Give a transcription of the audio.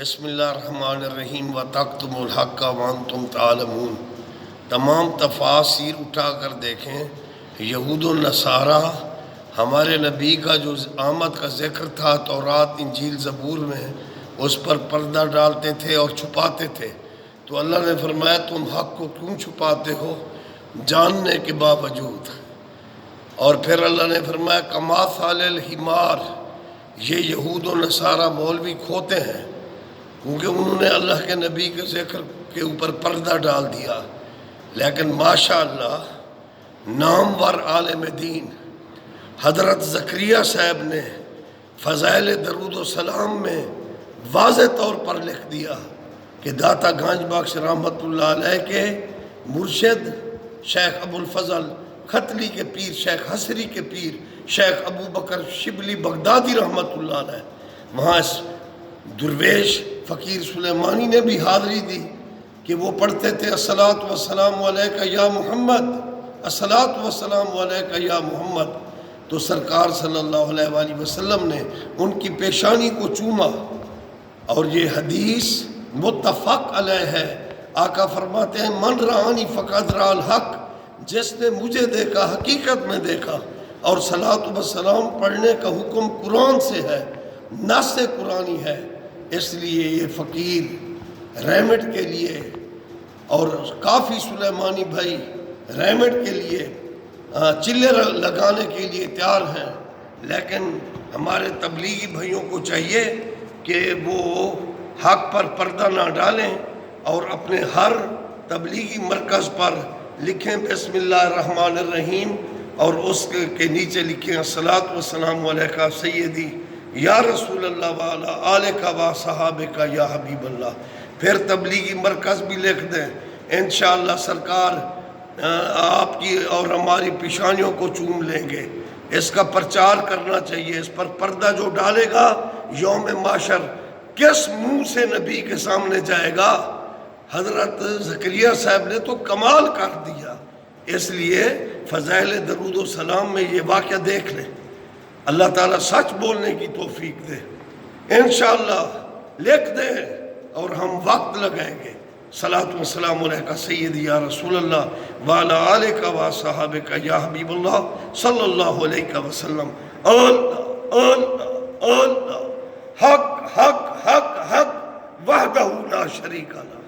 بسم اللہ الرحمن الرحیم وَتَكْتُمُ الْحَقَّ وَأَنْتُمْ تَعْلَمُونَ۔ تمام تفاسیر اٹھا کر دیکھیں، یہود و نصارہ ہمارے نبی کا جو آمد کا ذکر تھا تورات انجیل زبور میں، اس پر پردہ ڈالتے تھے اور چھپاتے تھے۔ تو اللہ نے فرمایا تم حق کو کیوں چھپاتے ہو جاننے کے باوجود؟ اور پھر اللہ نے فرمایا کماثل الحمار، یہ یہود و نصارہ مولوی کھوتے ہیں کیونکہ انہوں نے اللہ کے نبی کے ذکر کے اوپر پردہ ڈال دیا۔ لیکن ماشاءاللہ نامور عالم دین حضرت زکریا صاحب نے فضائل درود و سلام میں واضح طور پر لکھ دیا کہ داتا گنج بخش رحمۃ اللہ علیہ کے مرشد شیخ ابو الفضل ختلی کے پیر، شیخ حسری کے پیر، شیخ ابو بکر شبلی بغدادی رحمۃ اللہ علیہ، وہاں اس درویش فقیر سلیمانی نے بھی حاضری دی کہ وہ پڑھتے تھے الصلاۃ والسلام علیک یا محمد، الصلاۃ والسلام علیک یا محمد۔ تو سرکار صلی اللہ علیہ وآلہ وسلم نے ان کی پیشانی کو چوما، اور یہ حدیث متفق علیہ ہے۔ آقا فرماتے ہیں من رآنی فقد رأى الحق، جس نے مجھے دیکھا حقیقت میں دیکھا۔ اور صلاۃ والسلام پڑھنے کا حکم قرآن سے ہے، نص قرآنی ہے۔ اس لیے یہ فقیر ریمٹ کے لیے اور کافی سلیمانی بھائی ریمٹ کے لیے چلے لگانے کے لیے تیار ہیں، لیکن ہمارے تبلیغی بھائیوں کو چاہیے کہ وہ حق پر پردہ نہ ڈالیں اور اپنے ہر تبلیغی مرکز پر لکھیں بسم اللہ الرحمن الرحیم، اور اس کے نیچے لکھیں الصلاۃ والسلام علیکہ سیدی یا رسول اللہ وعلی آلکہ و صحابکہ یا حبیب اللہ۔ پھر تبلیغی مرکز بھی لکھ دیں، انشاءاللہ سرکار آپ کی اور ہماری پیشانیوں کو چوم لیں گے۔ اس کا پرچار کرنا چاہیے۔ اس پر پردہ جو ڈالے گا یوم معاشر کس منہ سے نبی کے سامنے جائے گا؟ حضرت زکریا صاحب نے تو کمال کر دیا۔ اس لیے فضائل درود و سلام میں یہ واقعہ دیکھ لیں۔ اللہ تعالیٰ سچ بولنے کی توفیق دے، انشاءاللہ لکھ دیں اور ہم وقت لگائیں گے۔ صلاۃ و سلام علیکہ سیدی یا رسول اللہ وعلی آلکہ و صحابکہ یا حبیب اللہ صلی اللہ علیہ وسلم۔ اللہ اللہ اللہ، حق حق حق حق وحدہ لا شریک لہ۔